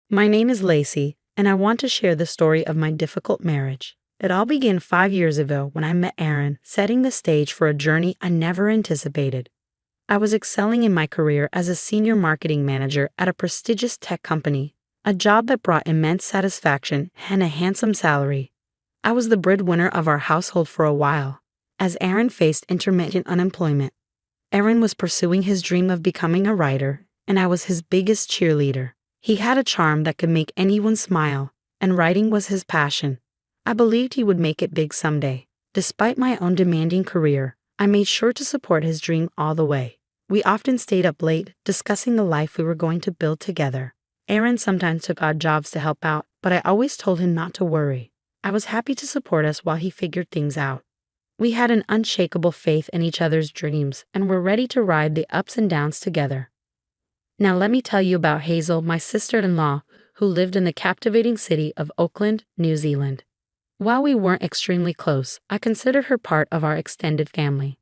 My name is Lacey, and I want to share the story of my difficult marriage. It all began 5 years ago when I met Aaron, setting the stage for a journey I never anticipated. I was excelling in my career as a senior marketing manager at a prestigious tech company, a job that brought immense satisfaction and a handsome salary. I was the breadwinner of our household for a while, as Aaron faced intermittent unemployment. Aaron was pursuing his dream of becoming a writer, and I was his biggest cheerleader. He had a charm that could make anyone smile, and writing was his passion. I believed he would make it big someday. Despite my own demanding career, I made sure to support his dream all the way. We often stayed up late, discussing the life we were going to build together. Aaron sometimes took odd jobs to help out, but I always told him not to worry. I was happy to support us while he figured things out. We had an unshakable faith in each other's dreams and were ready to ride the ups and downs together. Now let me tell you about Hazel, my sister-in-law, who lived in the captivating city of Auckland, New Zealand. While we weren't extremely close, I considered her part of our extended family.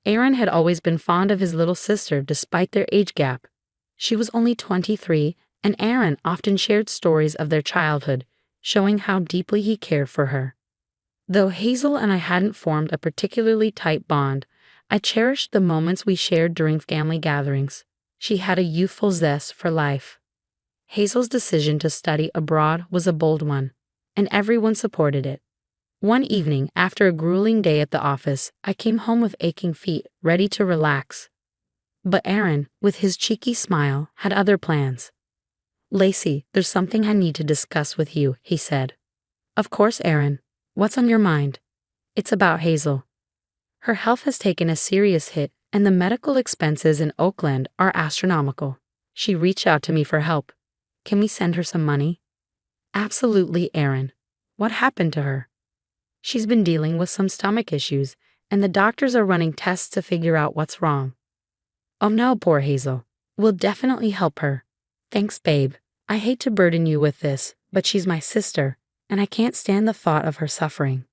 Aaron had always been fond of his little sister despite their age gap. She was only 23, and Aaron often shared stories of their childhood, showing how deeply he cared for her. Though Hazel and I hadn't formed a particularly tight bond, I cherished the moments we shared during family gatherings. She had a youthful zest for life. Hazel's decision to study abroad was a bold one, and everyone supported it. One evening, after a grueling day at the office, I came home with aching feet, ready to relax. But Aaron, with his cheeky smile, had other plans. "Lacey, there's something I need to discuss with you," he said. "Of course, Aaron. What's on your mind?" "It's about Hazel. Her health has taken a serious hit, and the medical expenses in Auckland are astronomical. She reached out to me for help. Can we send her some money?" "Absolutely, Aaron. What happened to her?" "She's been dealing with some stomach issues, and the doctors are running tests to figure out what's wrong." "Oh no, poor Hazel. We'll definitely help her. Thanks, babe. I hate to burden you with this, but she's my sister, and I can't stand the thought of her suffering.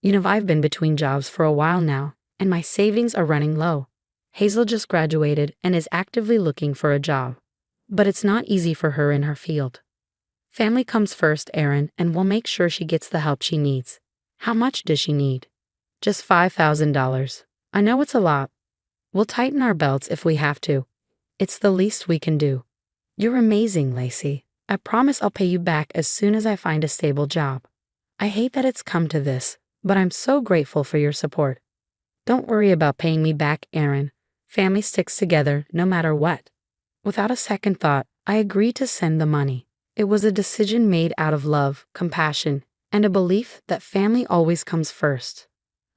I've been between jobs for a while now, and my savings are running low. Hazel just graduated and is actively looking for a job. But it's not easy for her in her field. Family comes first, Aaron, and we'll make sure she gets the help she needs." "How much does she need?" "Just $5,000. I know it's a lot. We'll tighten our belts if we have to. It's the least we can do." "You're amazing, Lacey. I promise I'll pay you back as soon as I find a stable job. I hate that it's come to this, but I'm so grateful for your support." "Don't worry about paying me back, Aaron. Family sticks together no matter what." Without a second thought, I agreed to send the money. It was a decision made out of love, compassion, and a belief that family always comes first.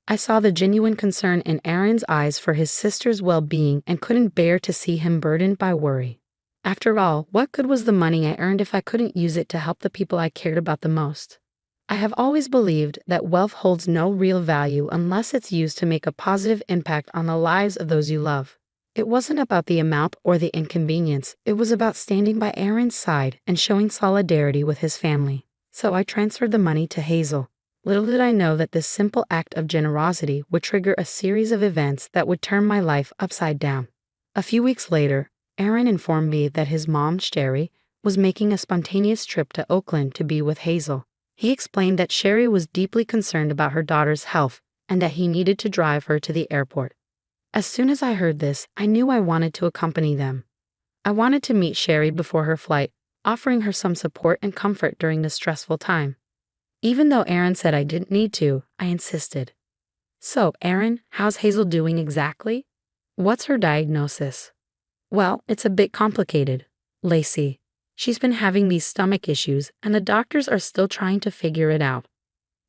I saw the genuine concern in Aaron's eyes for his sister's well-being and couldn't bear to see him burdened by worry. After all, what good was the money I earned if I couldn't use it to help the people I cared about the most? I have always believed that wealth holds no real value unless it's used to make a positive impact on the lives of those you love. It wasn't about the amount or the inconvenience, it was about standing by Aaron's side and showing solidarity with his family. So I transferred the money to Hazel. Little did I know that this simple act of generosity would trigger a series of events that would turn my life upside down. A few weeks later, Aaron informed me that his mom, Sherry, was making a spontaneous trip to Auckland to be with Hazel. He explained that Sherry was deeply concerned about her daughter's health and that he needed to drive her to the airport. As soon as I heard this, I knew I wanted to accompany them. I wanted to meet Sherry before her flight, offering her some support and comfort during this stressful time. Even though Aaron said I didn't need to, I insisted. "So, Aaron, how's Hazel doing exactly? What's her diagnosis?" "Well, it's a bit complicated, Lacey. She's been having these stomach issues, and the doctors are still trying to figure it out."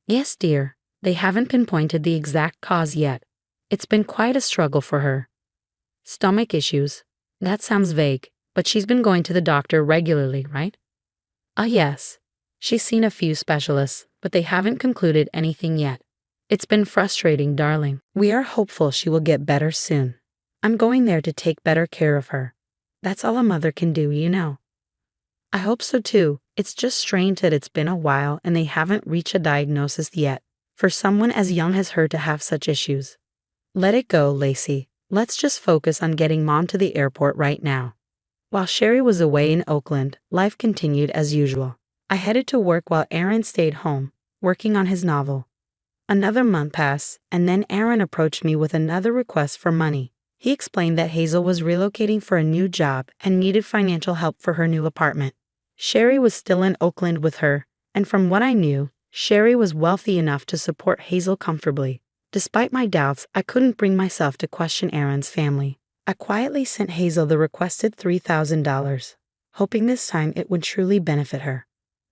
"Yes, dear. They haven't pinpointed the exact cause yet. It's been quite a struggle for her." "Stomach issues? That sounds vague, but she's been going to the doctor regularly, right?" Yes. She's seen a few specialists, but they haven't concluded anything yet. It's been frustrating, darling. We are hopeful she will get better soon. I'm going there to take better care of her. That's all a mother can do, you know." "I hope so too. It's just strange that it's been a while and they haven't reached a diagnosis yet, for someone as young as her to have such issues." "Let it go, Lacey. Let's just focus on getting Mom to the airport right now." While Sherry was away in Oakland, life continued as usual. I headed to work while Aaron stayed home, working on his novel. Another month passed, and then Aaron approached me with another request for money. He explained that Hazel was relocating for a new job and needed financial help for her new apartment. Sherry was still in Oakland with her, and from what I knew, Sherry was wealthy enough to support Hazel comfortably. Despite my doubts, I couldn't bring myself to question Aaron's family. I quietly sent Hazel the requested $3,000, hoping this time it would truly benefit her.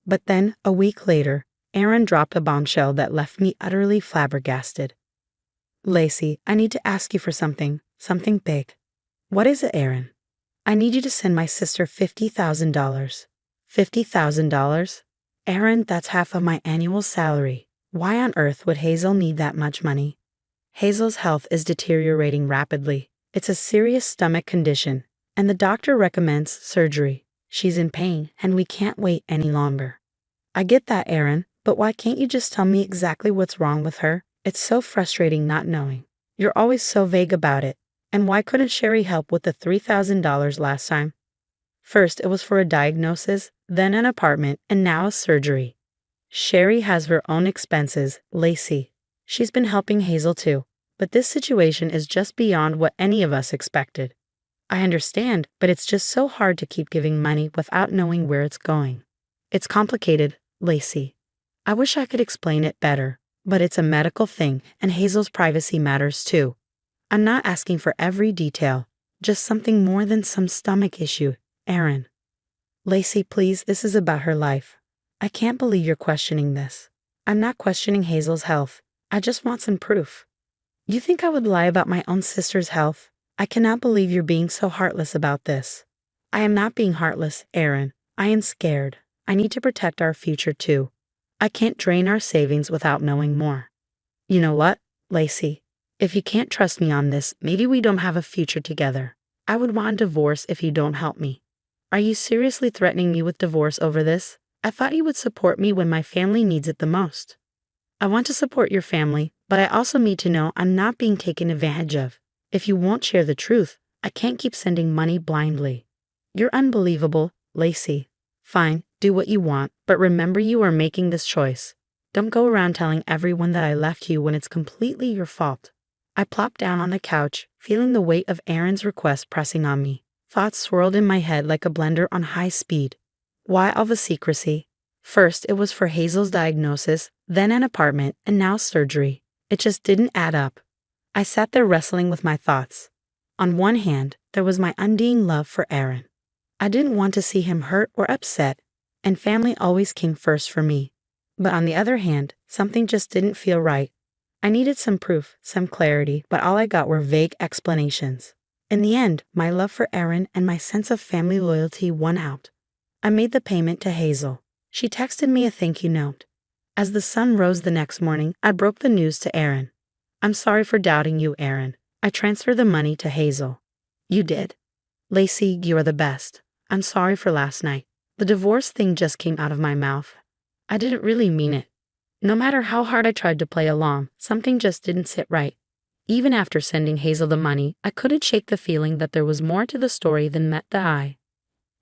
But then, a week later, Aaron dropped a bombshell that left me utterly flabbergasted. "Lacey, I need to ask you for something big." "What is it, Aaron?" "I need you to send my sister $50,000. $50,000? Aaron, that's half of my annual salary. Why on earth would Hazel need that much money?" "Hazel's health is deteriorating rapidly. It's a serious stomach condition, and the doctor recommends surgery. She's in pain, and we can't wait any longer." "I get that, Aaron, but why can't you just tell me exactly what's wrong with her? It's so frustrating not knowing. You're always so vague about it. And why couldn't Sherry help with the $3,000 last time?" "First, it was for a diagnosis, then an apartment, and now a surgery. Sherry has her own expenses, Lacey. She's been helping Hazel too, but this situation is just beyond what any of us expected." "I understand, but it's just so hard to keep giving money without knowing where it's going. It's complicated, Lacey. I wish I could explain it better, but it's a medical thing, and Hazel's privacy matters too. I'm not asking for every detail, just something more than some stomach issue, Aaron." "Lacey, please, this is about her life. I can't believe you're questioning this." "I'm not questioning Hazel's health. I just want some proof." "You think I would lie about my own sister's health? I cannot believe you're being so heartless about this." "I am not being heartless, Aaron. I am scared. I need to protect our future too. I can't drain our savings without knowing more." "You know what, Lacey? If you can't trust me on this, maybe we don't have a future together. I would want a divorce if you don't help me." "Are you seriously threatening me with divorce over this? I thought you would support me when my family needs it the most." "I want to support your family, but I also need to know I'm not being taken advantage of. If you won't share the truth, I can't keep sending money blindly." "You're unbelievable, Lacey." "Fine, do what you want, but remember you are making this choice. Don't go around telling everyone that I left you when it's completely your fault." I plopped down on the couch, feeling the weight of Aaron's request pressing on me. Thoughts swirled in my head like a blender on high speed. Why all the secrecy? First, it was for Hazel's diagnosis, then an apartment, and now surgery. It just didn't add up. I sat there wrestling with my thoughts. On one hand, there was my undying love for Aaron. I didn't want to see him hurt or upset, and family always came first for me. But on the other hand, something just didn't feel right. I needed some proof, some clarity, but all I got were vague explanations. In the end, my love for Aaron and my sense of family loyalty won out. I made the payment to Hazel. She texted me a thank you note. As the sun rose the next morning, I broke the news to Aaron. "I'm sorry for doubting you, Aaron. I transferred the money to Hazel." "You did? Lacey, you are the best. I'm sorry for last night. The divorce thing just came out of my mouth. I didn't really mean it. No matter how hard I tried to play along, something just didn't sit right. Even after sending Hazel the money, I couldn't shake the feeling that there was more to the story than met the eye.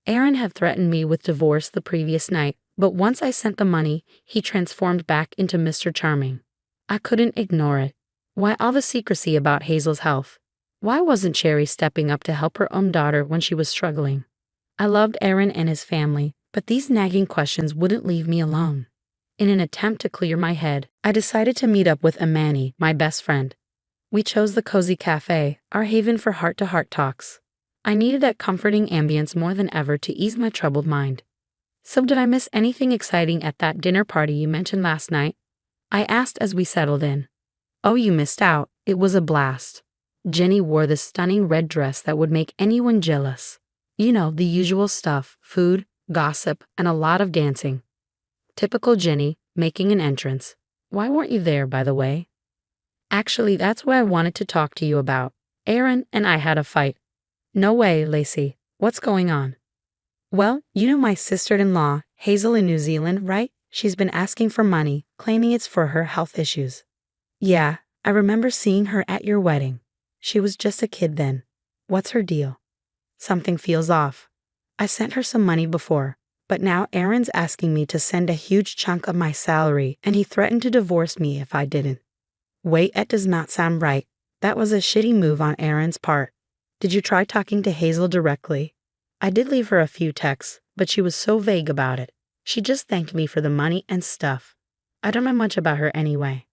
Aaron had threatened me with divorce the previous night, but once I sent the money, he transformed back into Mr. Charming. I couldn't ignore it. Why all the secrecy about Hazel's health? Why wasn't Sherry stepping up to help her own daughter when she was struggling? I loved Aaron and his family, but these nagging questions wouldn't leave me alone. In an attempt to clear my head, I decided to meet up with Amani, my best friend. We chose the Cozy Cafe, our haven for heart-to-heart talks. I needed that comforting ambience more than ever to ease my troubled mind. "So did I miss anything exciting at that dinner party you mentioned last night?" I asked as we settled in. "Oh, you missed out. It was a blast. Jenny wore this stunning red dress that would make anyone jealous. You know, the usual stuff, food, gossip, and a lot of dancing. Typical Jenny, making an entrance. Why weren't you there, by the way?" "Actually, that's what I wanted to talk to you about. Aaron and I had a fight." "No way, Lacey. What's going on?" "Well, you know my sister-in-law, Hazel in New Zealand, right? She's been asking for money, claiming it's for her health issues." "Yeah, I remember seeing her at your wedding. She was just a kid then. What's her deal?" "Something feels off." I sent her some money before, but now Aaron's asking me to send a huge chunk of my salary and he threatened to divorce me if I didn't. Wait, that does not sound right. That was a shitty move on Aaron's part. Did you try talking to Hazel directly? I did leave her a few texts, but she was so vague about it. She just thanked me for the money and stuff. I don't know much about her anyway.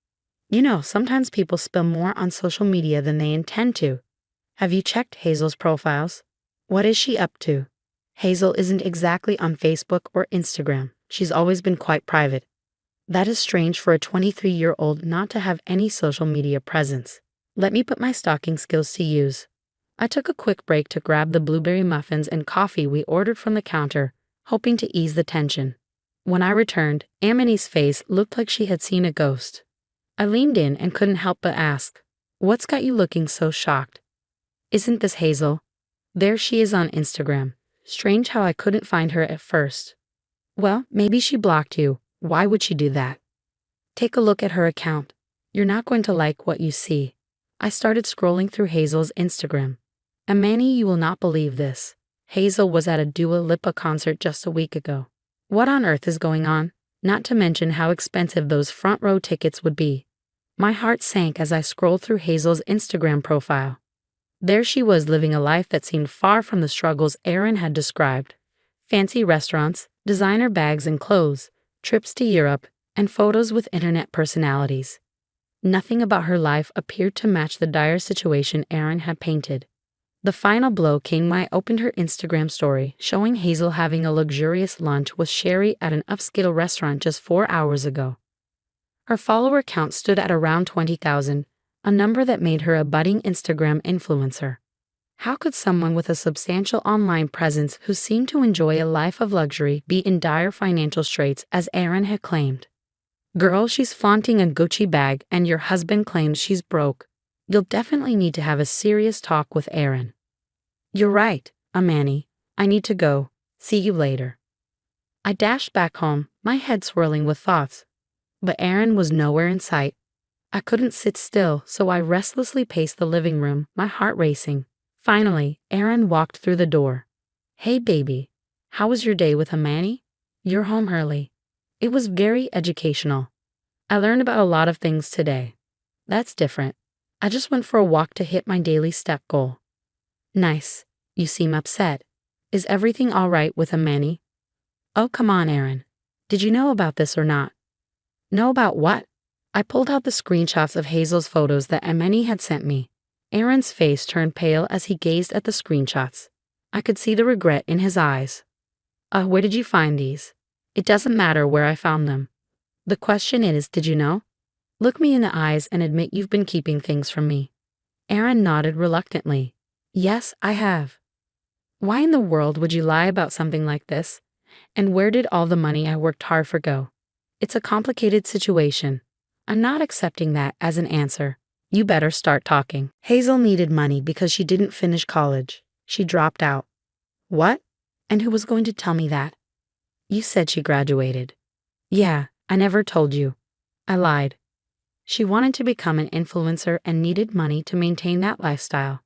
You know, sometimes people spill more on social media than they intend to. Have you checked Hazel's profiles? What is she up to? Hazel isn't exactly on Facebook or Instagram. She's always been quite private. That is strange for a 23-year-old not to have any social media presence. Let me put my stalking skills to use. I took a quick break to grab the blueberry muffins and coffee we ordered from the counter, hoping to ease the tension. When I returned, Amani's face looked like she had seen a ghost. I leaned in and couldn't help but ask, "What's got you looking so shocked?" "Isn't this Hazel? There she is on Instagram. Strange how I couldn't find her at first." "Well, maybe she blocked you. Why would she do that?" "Take a look at her account. You're not going to like what you see." I started scrolling through Hazel's Instagram. "Amani, you will not believe this. Hazel was at a Dua Lipa concert just a week ago. What on earth is going on? Not to mention how expensive those front row tickets would be." My heart sank as I scrolled through Hazel's Instagram profile. There she was living a life that seemed far from the struggles Aaron had described. Fancy restaurants, designer bags and clothes, trips to Europe, and photos with internet personalities. Nothing about her life appeared to match the dire situation Aaron had painted. The final blow came when I opened her Instagram story, showing Hazel having a luxurious lunch with Sherry at an upscale restaurant just 4 hours ago. Her follower count stood at around 20,000, a number that made her a budding Instagram influencer. How could someone with a substantial online presence who seemed to enjoy a life of luxury be in dire financial straits as Aaron had claimed? "Girl, she's flaunting a Gucci bag and your husband claims she's broke. You'll definitely need to have a serious talk with Aaron." "You're right, Amani. I need to go. See you later." I dashed back home, my head swirling with thoughts. But Aaron was nowhere in sight. I couldn't sit still, so I restlessly paced the living room, my heart racing. Finally, Aaron walked through the door. "Hey baby, how was your day with Amani? You're home early." It was very educational. "I learned about a lot of things today." "That's different. I just went for a walk to hit my daily step goal." "Nice. You seem upset. Is everything all right with Amani?" "Oh, come on, Aaron. Did you know about this or not?" "Know about what?" I pulled out the screenshots of Hazel's photos that Amani had sent me. Aaron's face turned pale as he gazed at the screenshots. I could see the regret in his eyes. Where did you find these?" "It doesn't matter where I found them. The question is, did you know? Look me in the eyes and admit you've been keeping things from me." Aaron nodded reluctantly. "Yes, I have." "Why in the world would you lie about something like this? And where did all the money I worked hard for go?" "It's a complicated situation. I'm not accepting that as an answer. You better start talking." "Hazel needed money because she didn't finish college. She dropped out." "What? And who was going to tell me that?" "You said she graduated." "Yeah, I never told you. I lied. She wanted to become an influencer and needed money to maintain that lifestyle.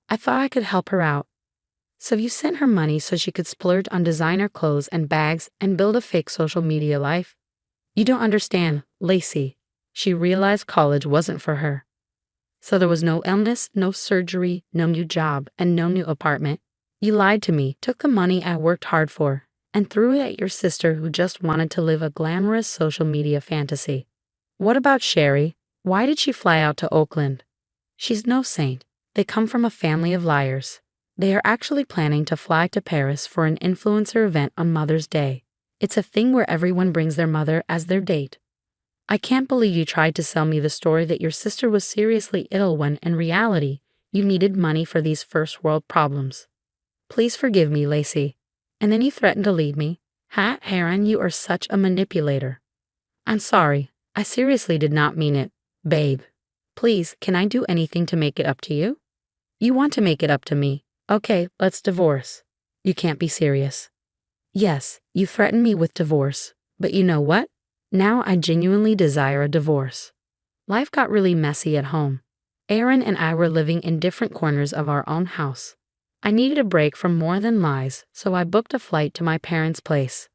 I thought I could help her out. So you sent her money so she could splurge on designer clothes and bags and build a fake social media life? You don't understand, Lacey. She realized college wasn't for her. So there was no illness, no surgery, no new job, and no new apartment. You lied to me, took the money I worked hard for, and threw it at your sister who just wanted to live a glamorous social media fantasy. What about Sherry? Why did she fly out to Oakland? She's no saint. They come from a family of liars. They are actually planning to fly to Paris for an influencer event on Mother's Day. It's a thing where everyone brings their mother as their date. I can't believe you tried to sell me the story that your sister was seriously ill when, in reality, you needed money for these first-world problems. Please forgive me, Lacey. And then you threatened to leave me. Aaron, you are such a manipulator." "I'm sorry. I seriously did not mean it, babe. Please, can I do anything to make it up to you?" "You want to make it up to me? Okay, let's divorce." "You can't be serious." "Yes, you threatened me with divorce, but you know what? Now I genuinely desire a divorce." Life got really messy at home. Aaron and I were living in different corners of our own house. I needed a break from more than lies, so I booked a flight to my parents' place.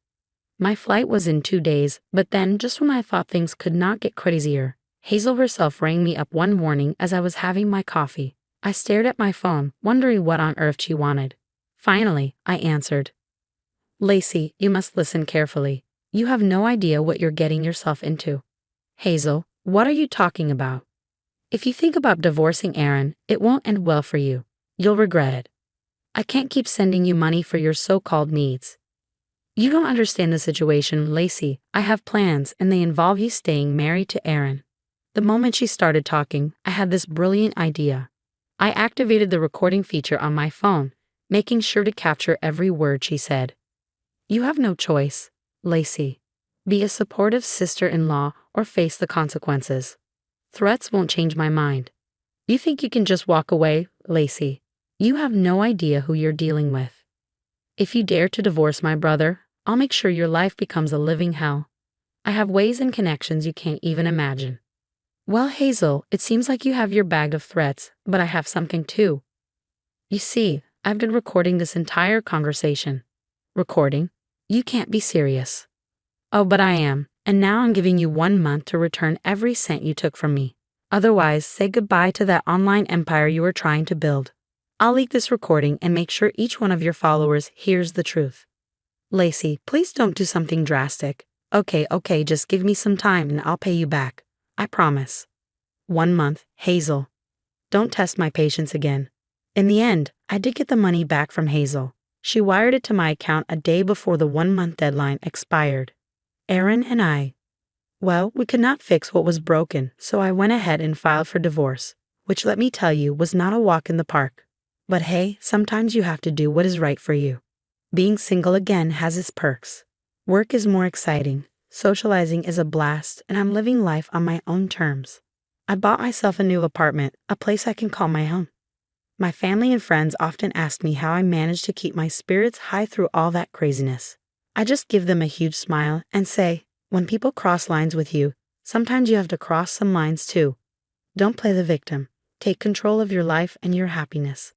My flight was in 2 days, but then, just when I thought things could not get crazier, Hazel herself rang me up one morning as I was having my coffee. I stared at my phone, wondering what on earth she wanted. Finally, I answered. Lacey, you must listen carefully. You have no idea what you're getting yourself into. Hazel, what are you talking about? If you think about divorcing Aaron, it won't end well for you. You'll regret it. I can't keep sending you money for your so-called needs. You don't understand the situation, Lacey. I have plans, and they involve you staying married to Aaron. The moment she started talking, I had this brilliant idea. I activated the recording feature on my phone, making sure to capture every word she said. You have no choice, Lacey. Be a supportive sister-in-law or face the consequences. Threats won't change my mind. You think you can just walk away, Lacey? You have no idea who you're dealing with. If you dare to divorce my brother, I'll make sure your life becomes a living hell. I have ways and connections you can't even imagine. Well, Hazel, it seems like you have your bag of threats, but I have something too. You see, I've been recording this entire conversation. Recording? You can't be serious. Oh, but I am, and now I'm giving you 1 month to return every cent you took from me. Otherwise, say goodbye to that online empire you were trying to build. I'll leak this recording and make sure each one of your followers hears the truth. Lacey, please don't do something drastic. Okay, just give me some time and I'll pay you back. I promise. 1 month, Hazel. Don't test my patience again. In the end, I did get the money back from Hazel. She wired it to my account a day before the 1 month deadline expired. Aaron and I. Well, we could not fix what was broken, so I went ahead and filed for divorce, which, let me tell you, was not a walk in the park. But hey, sometimes you have to do what is right for you. Being single again has its perks. Work is more exciting, socializing is a blast, and I'm living life on my own terms. I bought myself a new apartment, a place I can call my own. My family and friends often ask me how I manage to keep my spirits high through all that craziness. I just give them a huge smile and say, when people cross lines with you, sometimes you have to cross some lines too. Don't play the victim. Take control of your life and your happiness.